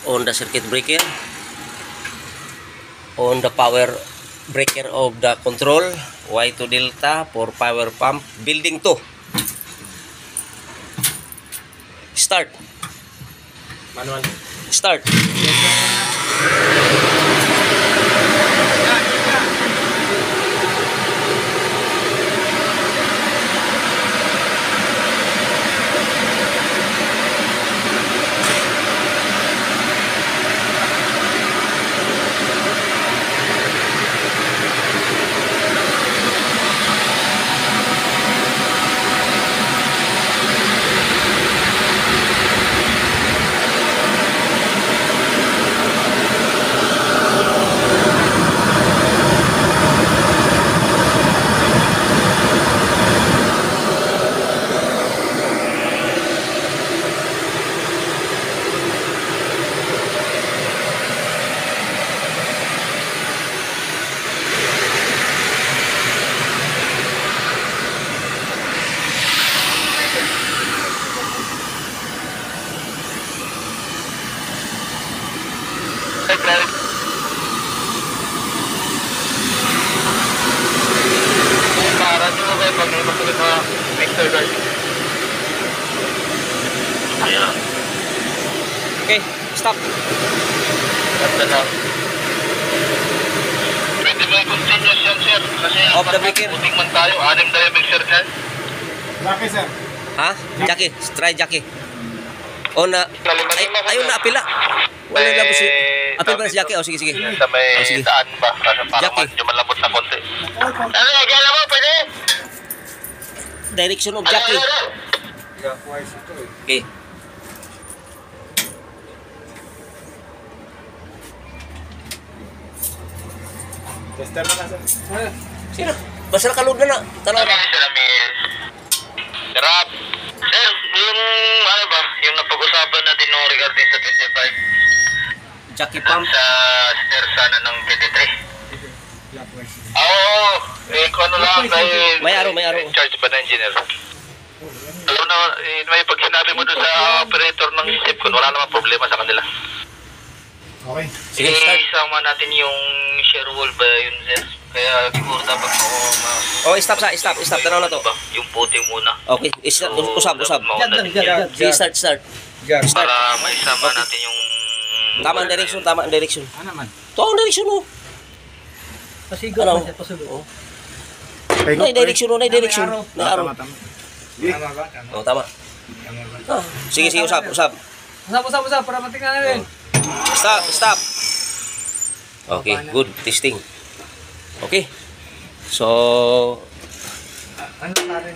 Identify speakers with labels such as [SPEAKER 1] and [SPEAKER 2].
[SPEAKER 1] on the circuit breaker, on the power breaker of the control, Y2 delta for power pump, building 2. Start.
[SPEAKER 2] Manual.
[SPEAKER 1] Start. Okay, stop.
[SPEAKER 3] Pwede ba i-continuous yan, sir? Kasi
[SPEAKER 1] Off the breaker.
[SPEAKER 3] puting man tayo, 6 tayo mixer dyan.
[SPEAKER 2] Jackie, sir.
[SPEAKER 1] Ha? Jackie, try Jackie. O na, ayun na, apila. Wala na po si, apil pa na si Jackie. O, sige, sige.
[SPEAKER 3] Sa may
[SPEAKER 1] sige.
[SPEAKER 3] daan ba? Kasi parang
[SPEAKER 1] Jackie.
[SPEAKER 3] medyo malambot na konti. Ano, gala mo, pwede?
[SPEAKER 1] Direction of Jackie. Okay.
[SPEAKER 2] Tester na sir.
[SPEAKER 1] Sino? Basta nakaluod na. Tanaw na.
[SPEAKER 3] Sarap. Sir, yung ano ba? Yung napag-usapan natin no regarding sa 25.
[SPEAKER 1] Jackie pump.
[SPEAKER 3] Sa steer sana ng 23. Oo. Kung ano lang.
[SPEAKER 1] May araw, may araw.
[SPEAKER 3] Charge ba na engineer? Alam na, may pag sinabi mo doon sa operator ng ship ko, wala namang problema sa kanila.
[SPEAKER 2] Okay.
[SPEAKER 1] Sige, start.
[SPEAKER 3] Isama natin yung share wall ba yun, sir? Kaya siguro dapat
[SPEAKER 1] Oh, stop. Tanaw na to.
[SPEAKER 3] yung puti muna.
[SPEAKER 1] Okay, usab.
[SPEAKER 3] Mauna din yan.
[SPEAKER 1] Sige, start.
[SPEAKER 3] Para maisama natin yung...
[SPEAKER 1] Tama ang direction.
[SPEAKER 2] Ano man?
[SPEAKER 1] Ito ang direction mo.
[SPEAKER 4] Pasigot
[SPEAKER 1] Ano?
[SPEAKER 4] na siya, pasigot.
[SPEAKER 1] Oh. Nay direction. May araw.
[SPEAKER 2] Tama.
[SPEAKER 4] Tama ba? Tama.
[SPEAKER 1] Oh, tama. Ah, sige, usab.
[SPEAKER 4] Usap, para matingnan natin.
[SPEAKER 1] Stop. Okay, good. Testing. Okay. So,
[SPEAKER 4] Ano pa rin?